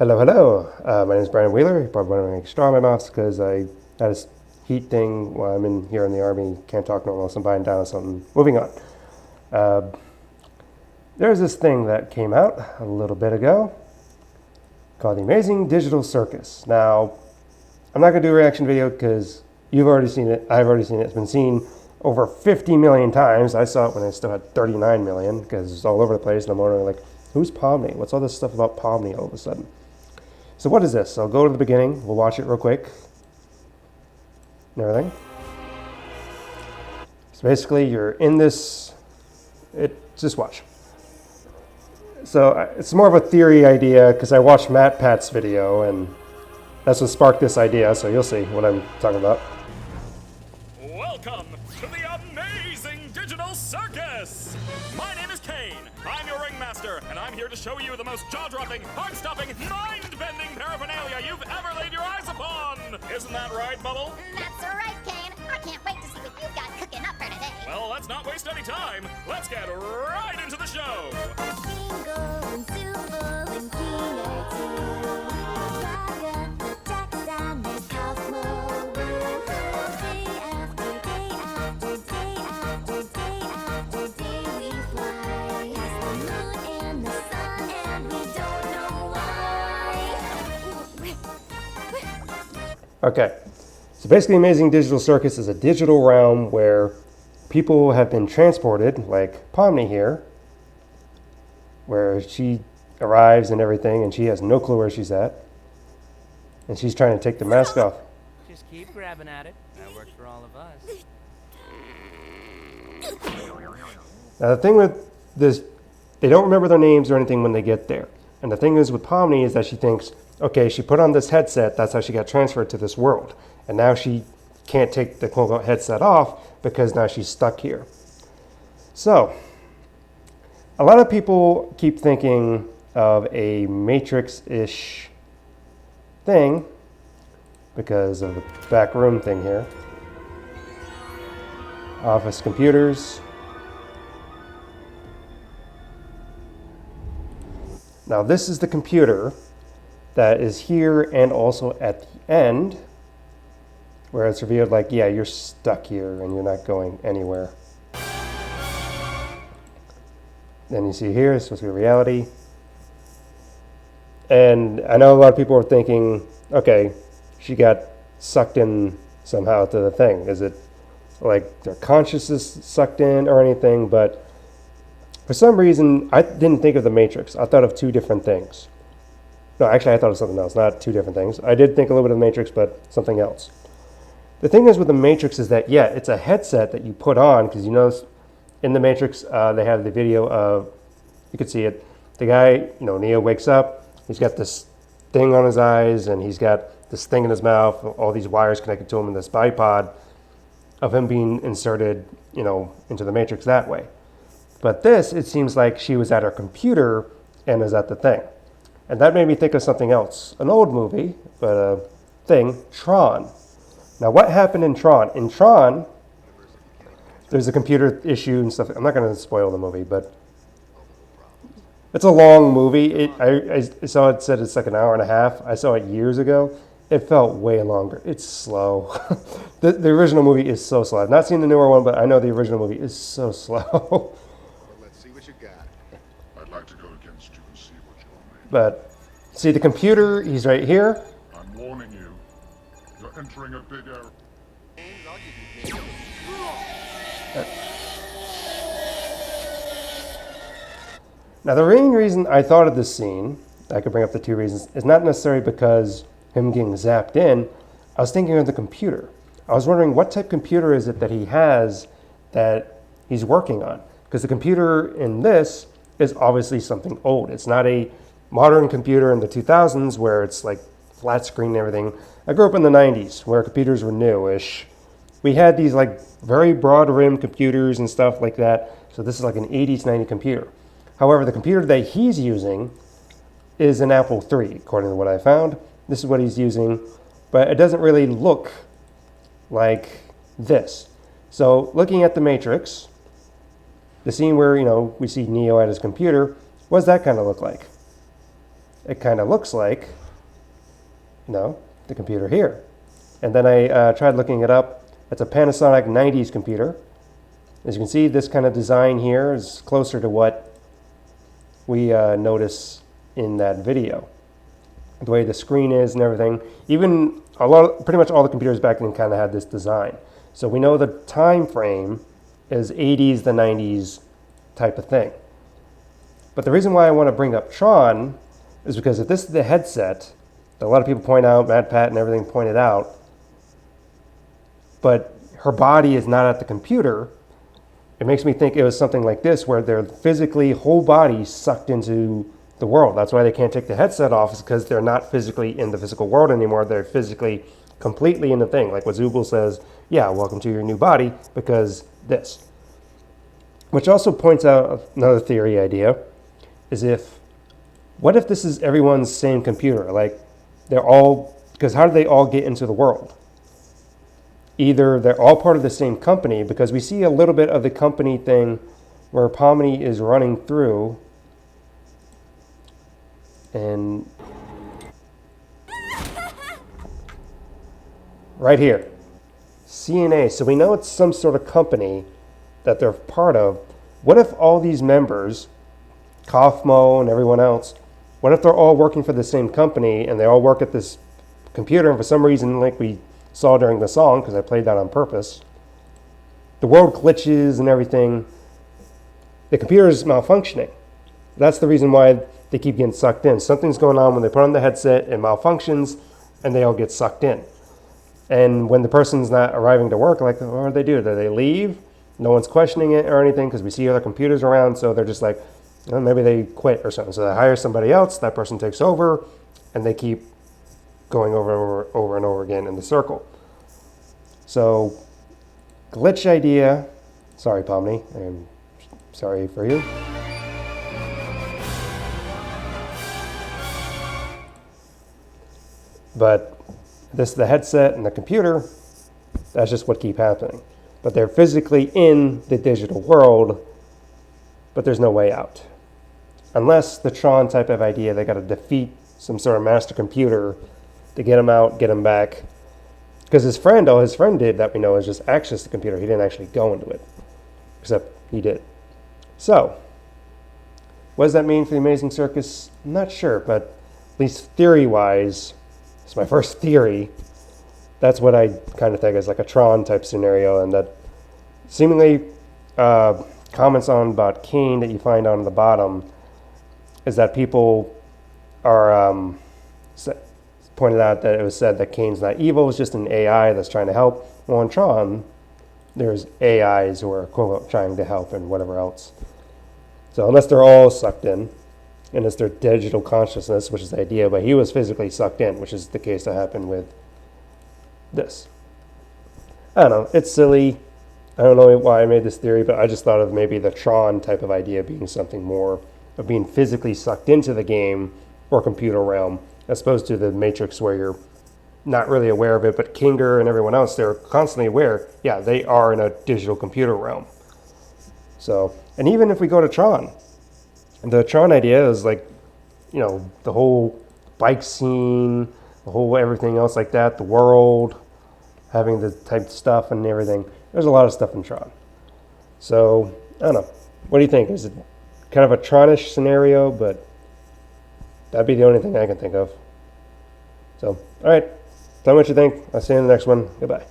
Hello, hello. My name is Brian Wheeler. You're probably wondering like straw in my mouth because I had this heat thing while I'm in here in the Army. Can't talk normal, so I'm buying down something. Moving on. There's this thing that came out a little bit ago called the Amazing Digital Circus. Now, I'm not going to do a reaction video because you've already seen it. I've already seen it. It's been seen over 50 million times. I saw it when I still had 39 million because it's all over the place. And I'm wondering, like, who's Pomni? What's all this stuff about Pomni all of a sudden? So what is this? So I'll go to the beginning. We'll watch it real quick and everything. So basically, you're in this. Just watch. So it's more of a theory idea because I watched Matt Pat's video and that's what sparked this idea. So you'll see what I'm talking about. Welcome to the Amazing Digital Circus! My name is Kane. I'm your ringmaster, and I'm here to show you the most jaw-dropping, heart-stopping, mind-bending paraphernalia you've ever laid your eyes upon! Isn't that right, Bubble? That's right, Kane. I can't wait to see what you've got cooking up for today. Well, let's not waste any time. Let's get right into the show! Jingle and silver and king Dragon, the text and the cosmo. Day after day after day after day after day we fly. Past the moon and the sun and we don't know why. Okay. So basically, Amazing Digital Circus is a digital realm where people have been transported, like Pomni here, where she arrives and everything, and she has no clue where she's at. And she's trying to take the mask off. Just keep grabbing at it. That works for all of us. Now, the thing with this, they don't remember their names or anything when they get there. And the thing is with Pomni is that she thinks, okay, she put on this headset, that's how she got transferred to this world. And now she can't take the quote-unquote headset off because now she's stuck here. So, a lot of people keep thinking of a Matrix-ish thing because of the back room thing here. Office computers. Now this is the computer that is here and also at the end where it's revealed like, yeah, you're stuck here and you're not going anywhere. Then you see here, it's supposed to be reality. And I know a lot of people are thinking, okay, she got sucked in somehow to the thing. Is it like their consciousness sucked in or anything? But for some reason, I didn't think of the Matrix. I thought of two different things. No, actually, I thought of something else, not two different things. I did think a little bit of the Matrix, but something else. The thing is with the Matrix is that, yeah, it's a headset that you put on because you notice in the Matrix, they have the video of, you could see it, the guy, Neo wakes up, he's got this thing on his eyes and he's got this thing in his mouth, all these wires connected to him in this bipod of him being inserted, into the Matrix that way. But this, it seems like she was at her computer and is at the thing. And that made me think of something else, an old movie, but a thing, Tron. Now what happened in Tron? In Tron, there's a computer issue and stuff. I'm not going to spoil the movie, but it's a long movie. I saw it said it's like an hour and a half. I saw it years ago. It felt way longer. It's slow. The original movie is so slow. I've not seen the newer one, but I know the original movie is so slow. Well, let's see what you got. I'd like to go against you and see what you're made. But see the computer, he's right here. I'm warning you. You're entering a big error. Now the main reason I thought of this scene, I could bring up the two reasons, is not necessarily because him getting zapped in. I was thinking of the computer. I was wondering what type of computer is it that he has that he's working on? Because the computer in this is obviously something old. It's not a modern computer in the 2000s where it's like flat screen and everything. I grew up in the 90s where computers were newish. We had these like very broad rim computers and stuff like that. So this is like an 80s, 90s computer. However, the computer that he's using is an Apple III, according to what I found. This is what he's using, but it doesn't really look like this. So looking at the Matrix, the scene where, we see Neo at his computer, what does that kind of look like? it kind of looks like, the computer here. And then I tried looking it up. It's a Panasonic 90s computer. As you can see, this kind of design here is closer to what we notice in that video. The way the screen is and everything. Even pretty much all the computers back then kind of had this design. So we know the time frame is 80s to 90s type of thing. But the reason why I want to bring up Tron is because if this is the headset, that a lot of people point out, Matt, Pat, and everything pointed out, but her body is not at the computer, it makes me think it was something like this, where they're physically, whole body sucked into the world. That's why they can't take the headset off, is because they're not physically in the physical world anymore. They're physically completely in the thing. Like what Zubul says, yeah, welcome to your new body, because this. Which also points out another theory idea, is what if this is everyone's same computer? Like because how do they all get into the world? Either they're all part of the same company, because we see a little bit of the company thing where Pomni is running through, and right here, CNA. So we know it's some sort of company that they're part of. What if all these members, Kaufmo and everyone else, what if they're all working for the same company and they all work at this computer, and for some reason, like we saw during the song, because I played that on purpose, the world glitches and everything, the computer is malfunctioning. That's the reason why they keep getting sucked in. Something's going on when they put on the headset, it malfunctions, and they all get sucked in. And when the person's not arriving to work, like, what do they do? Do they leave? No one's questioning it or anything, because we see other computers around, so they're just like, maybe they quit or something. So they hire somebody else, that person takes over, and they keep going over and over again in the circle. So, glitch idea. Sorry, Pomni. I'm sorry for you. But the headset and the computer, that's just what keep happening. But they're physically in the digital world, but there's no way out. Unless the Tron type of idea, they got to defeat some sort of master computer to get him out, get him back. Because his friend did, that we know, is just access the computer. He didn't actually go into it. Except he did. So, what does that mean for the Amazing Circus? I'm not sure, but at least theory-wise, it's my first theory. That's what I kind of think is like a Tron type scenario, and that seemingly comments on about Kane that you find on the bottom is that people are pointed out that it was said that Kane's not evil, it's just an AI that's trying to help. Well, in Tron, there's AIs who are quote trying to help and whatever else. So unless they're all sucked in, and it's their digital consciousness, which is the idea, but he was physically sucked in, which is the case that happened with this. I don't know, it's silly. I don't know why I made this theory, but I just thought of maybe the Tron type of idea being something more of being physically sucked into the game or computer realm, as opposed to the Matrix where you're not really aware of it, but Kinger and everyone else, they're constantly aware, yeah, they are in a digital computer realm. So, and even if we go to Tron, the Tron idea is like, the whole bike scene, the whole everything else like that, the world, having the type of stuff and everything. There's a lot of stuff in Tron. So, I don't know. What do you think? Is it kind of a Tronish scenario? But that'd be the only thing I can think of. So, all right. Tell me what you think. I'll see you in the next one. Goodbye.